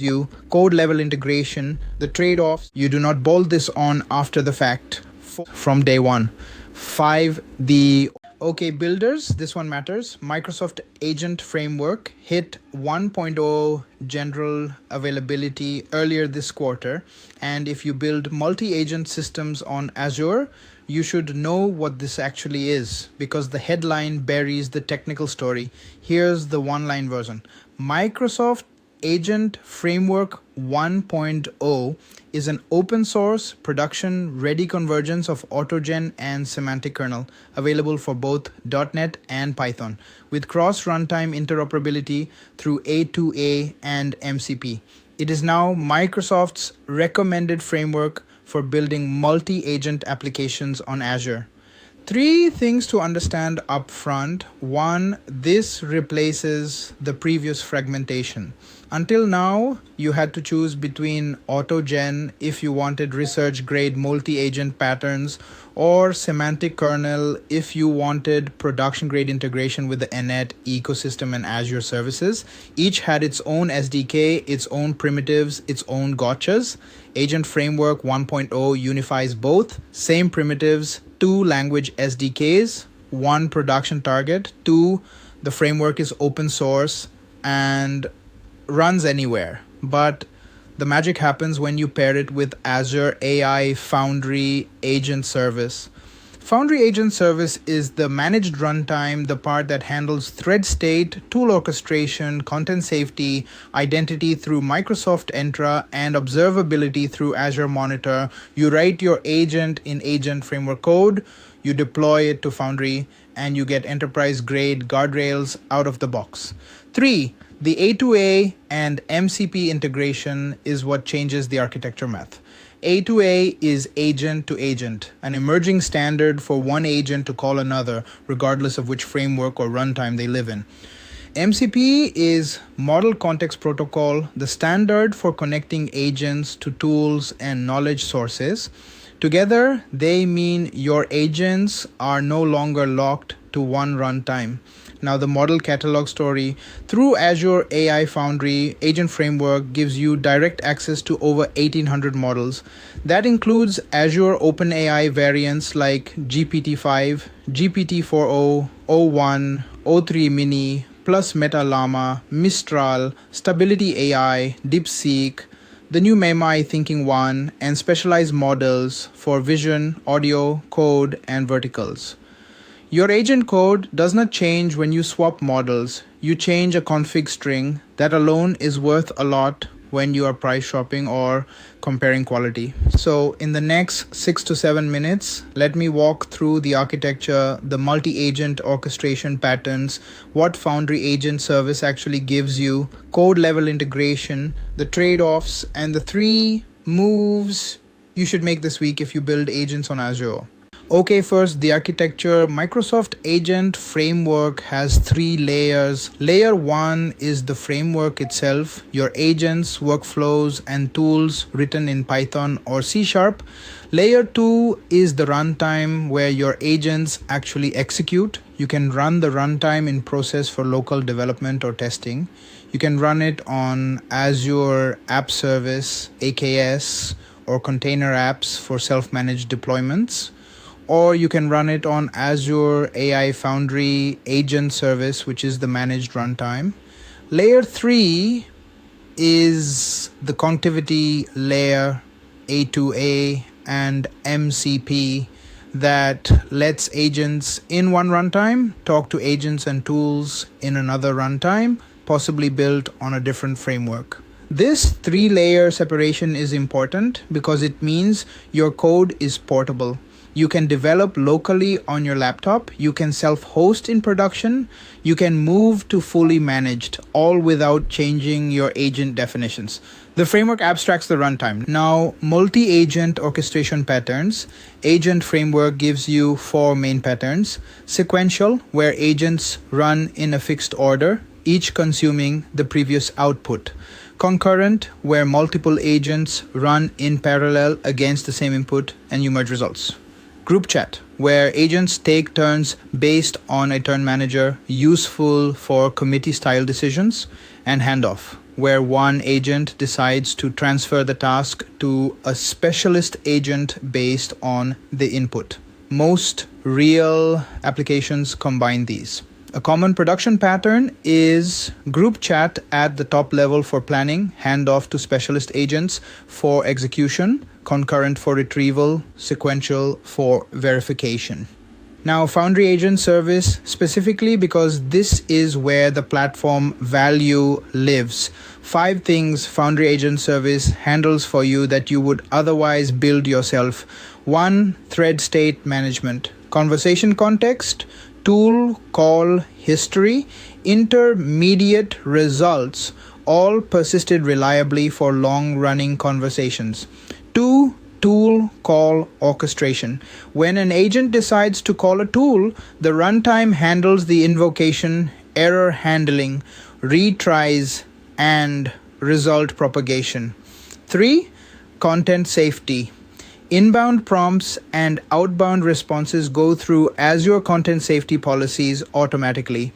you code level integration, the trade-offs. You do not bolt this on after the fact from day one. 5. Okay, builders, this one matters. Microsoft Agent Framework hit 1.0 general availability earlier this quarter. And if you build multi-agent systems on Azure, you should know what this actually is because the headline buries the technical story. Here's the one-line version. Microsoft Agent Framework 1.0 is an open source production ready convergence of AutoGen and Semantic Kernel available for both .NET and Python with cross-runtime interoperability through A2A and MCP. It is now Microsoft's recommended framework for building multi-agent applications on Azure. 3 things to understand upfront. 1, this replaces the previous fragmentation. Until now, you had to choose between AutoGen if you wanted research-grade multi-agent patterns or Semantic Kernel if you wanted production-grade integration with the .NET ecosystem and Azure services. Each had its own SDK, its own primitives, its own gotchas. Agent Framework 1.0 unifies both, same primitives, 2 language SDKs, 1 production target, 2, the framework is open source and runs anywhere. But the magic happens when you pair it with Azure AI Foundry Agent Service. Foundry Agent Service is the managed runtime, the part that handles thread state, tool orchestration, content safety, identity through Microsoft Entra, and observability through Azure Monitor. You write your agent in Agent Framework code, you deploy it to Foundry, and you get enterprise-grade guardrails out of the box. 3. The A2A and MCP integration is what changes the architecture math. A2A is agent to agent, an emerging standard for one agent to call another, regardless of which framework or runtime they live in. MCP is Model Context Protocol, the standard for connecting agents to tools and knowledge sources. Together, they mean your agents are no longer locked to one runtime. Now the model catalog story. Through Azure AI Foundry, Agent Framework gives you direct access to over 1800 models. That includes Azure OpenAI variants like GPT-5, GPT-4o, O1, O3 Mini, plus Meta Llama, Mistral, Stability AI, DeepSeek, the new MemoI Thinking One, and specialized models for vision, audio, code, and verticals. Your agent code does not change when you swap models. You change a config string. That alone is worth a lot when you are price shopping or comparing quality. So in the next 6 to 7 minutes, let me walk through the architecture, the multi-agent orchestration patterns, what Foundry Agent Service actually gives you, code level integration, the trade-offs, and the 3 moves you should make this week if you build agents on Azure. Okay, first, the architecture. Microsoft Agent Framework has 3 layers. Layer 1 is the framework itself, your agents, workflows, and tools written in Python or C#. Layer 2 is the runtime where your agents actually execute. You can run the runtime in process for local development or testing. You can run it on Azure App Service, AKS, or container apps for self-managed deployments. Or you can run it on Azure AI Foundry Agent Service, which is the managed runtime. Layer 3 is the connectivity layer, A2A and MCP, that lets agents in one runtime talk to agents and tools in another runtime, possibly built on a different framework. This 3-layer separation is important because it means your code is portable. You can develop locally on your laptop, you can self-host in production, you can move to fully managed, all without changing your agent definitions. The framework abstracts the runtime. Now, multi-agent orchestration patterns. Agent Framework gives you 4 main patterns. Sequential, where agents run in a fixed order, each consuming the previous output. Concurrent, where multiple agents run in parallel against the same input and you merge results. Group chat, where agents take turns based on a turn manager, useful for committee-style decisions. And handoff, where one agent decides to transfer the task to a specialist agent based on the input. Most real applications combine these. A common production pattern is group chat at the top level for planning, handoff to specialist agents for execution, concurrent for retrieval, sequential for verification. Now, Foundry Agent Service specifically because this is where the platform value lives. 5 things Foundry Agent Service handles for you that you would otherwise build yourself. 1. Thread state management. Conversation context. Tool call history. Intermediate results. All persisted reliably for long-running conversations. 2. Tool call orchestration. When an agent decides to call a tool, the runtime handles the invocation, error handling, retries, and result propagation. 3. Content safety. Inbound prompts and outbound responses go through Azure content safety policies automatically.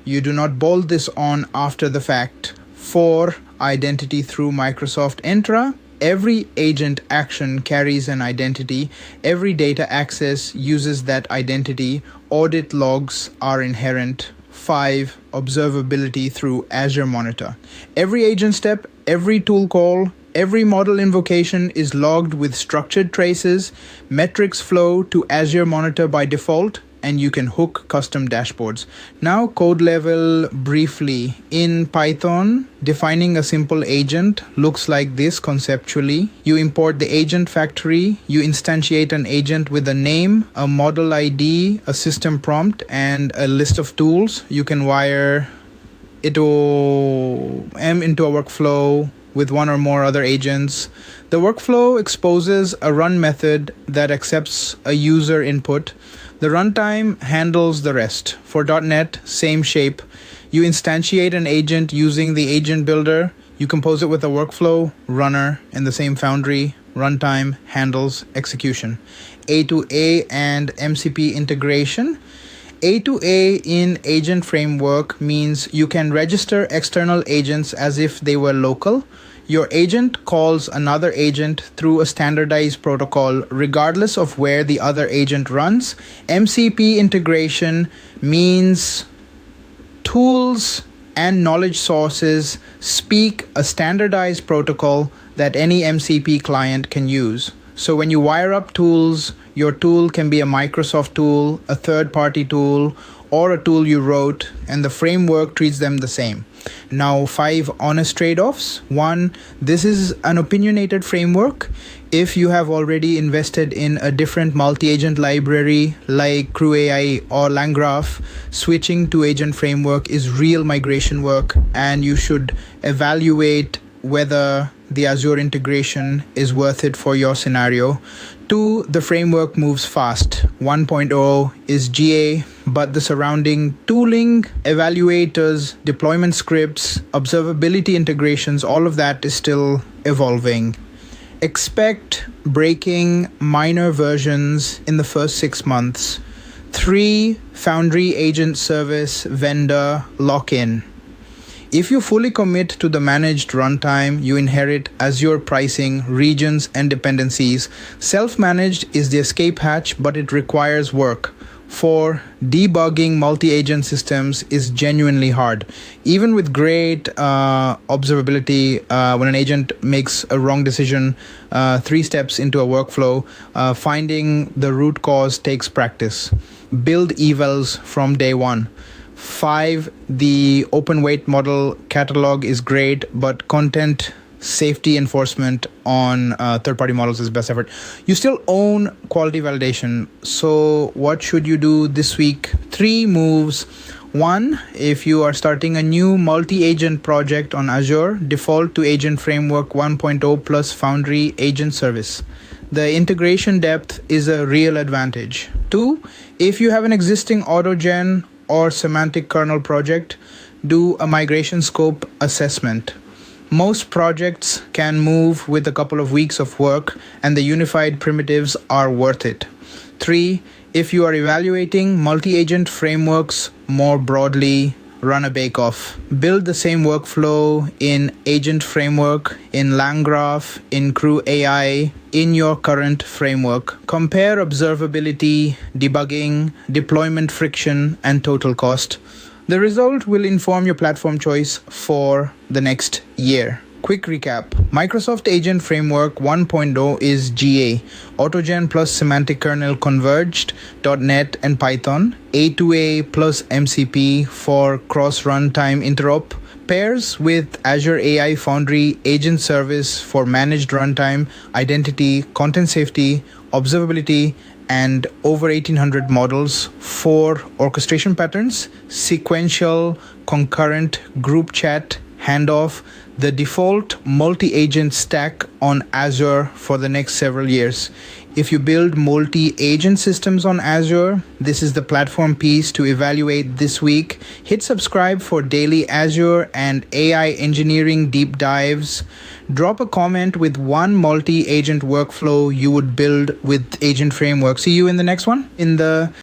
You do not bolt this on after the fact. 4. Identity through Microsoft Entra. Every agent action carries an identity. Every data access uses that identity. Audit logs are inherent. 5. Observability through Azure Monitor. Every agent step, every tool call, every model invocation is logged with structured traces. Metrics flow to Azure Monitor by default, and you can hook custom dashboards. Now, code level briefly. In Python, defining a simple agent looks like this conceptually. You import the agent factory, you instantiate an agent with a name, a model ID, a system prompt, and a list of tools. You can wire A2A into a workflow with one or more other agents. The workflow exposes a run method that accepts a user input. The runtime handles the rest. For .NET, same shape. You instantiate an agent using the agent builder. You compose it with a workflow, runner, in the same Foundry. Runtime handles execution. A2A and MCP integration. A2A in Agent Framework means you can register external agents as if they were local. Your agent calls another agent through a standardized protocol regardless of where the other agent runs. MCP integration means tools and knowledge sources speak a standardized protocol that any MCP client can use. So when you wire up tools, your tool can be a Microsoft tool, a third-party tool, or a tool you wrote, and the framework treats them the same. Now, 5 honest trade-offs. 1, this is an opinionated framework. If you have already invested in a different multi-agent library like CrewAI or LangGraph, switching to agent framework is real migration work, and you should evaluate whether the Azure integration is worth it for your scenario. 2, the framework moves fast. 1.0 is GA, but the surrounding tooling, evaluators, deployment scripts, observability integrations, all of that is still evolving. Expect breaking minor versions in the first 6 months. 3, Foundry Agent Service vendor lock-in. If you fully commit to the managed runtime, you inherit Azure pricing, regions, and dependencies. Self-managed is the escape hatch, but it requires work. 4, debugging multi-agent systems is genuinely hard. Even with great observability, when an agent makes a wrong decision 3 steps into a workflow, finding the root cause takes practice. Build evals from day 1. 5, the open weight model catalog is great, but content safety enforcement on third-party models is best effort. You still own quality validation. So what should you do this week? 3 moves. 1, if you are starting a new multi-agent project on Azure, default to Agent Framework 1.0 plus Foundry Agent Service. The integration depth is a real advantage. 2, if you have an existing AutoGen or Semantic Kernel project, do a migration scope assessment. Most projects can move with a couple of weeks of work, and the unified primitives are worth it. 3, if you are evaluating multi-agent frameworks more broadly, run a bake-off. Build the same workflow in Agent Framework, in LangGraph, in Crew AI, in your current framework. Compare observability, debugging, deployment friction, and total cost. The result will inform your platform choice for the next year. Quick recap. Microsoft Agent Framework 1.0 is GA. AutoGen plus Semantic Kernel converged, .NET and Python. A2A plus MCP for cross-runtime interop. Pairs with Azure AI Foundry Agent Service for managed runtime, identity, content safety, observability, and over 1800 models for orchestration patterns, sequential, concurrent, group chat, handoff, the default multi-agent stack on Azure for the next several years. If you build multi-agent systems on Azure, this is the platform piece to evaluate this week. Hit subscribe for daily Azure and AI engineering deep dives. Drop a comment with one multi-agent workflow you would build with Agent Framework. See you in the next one.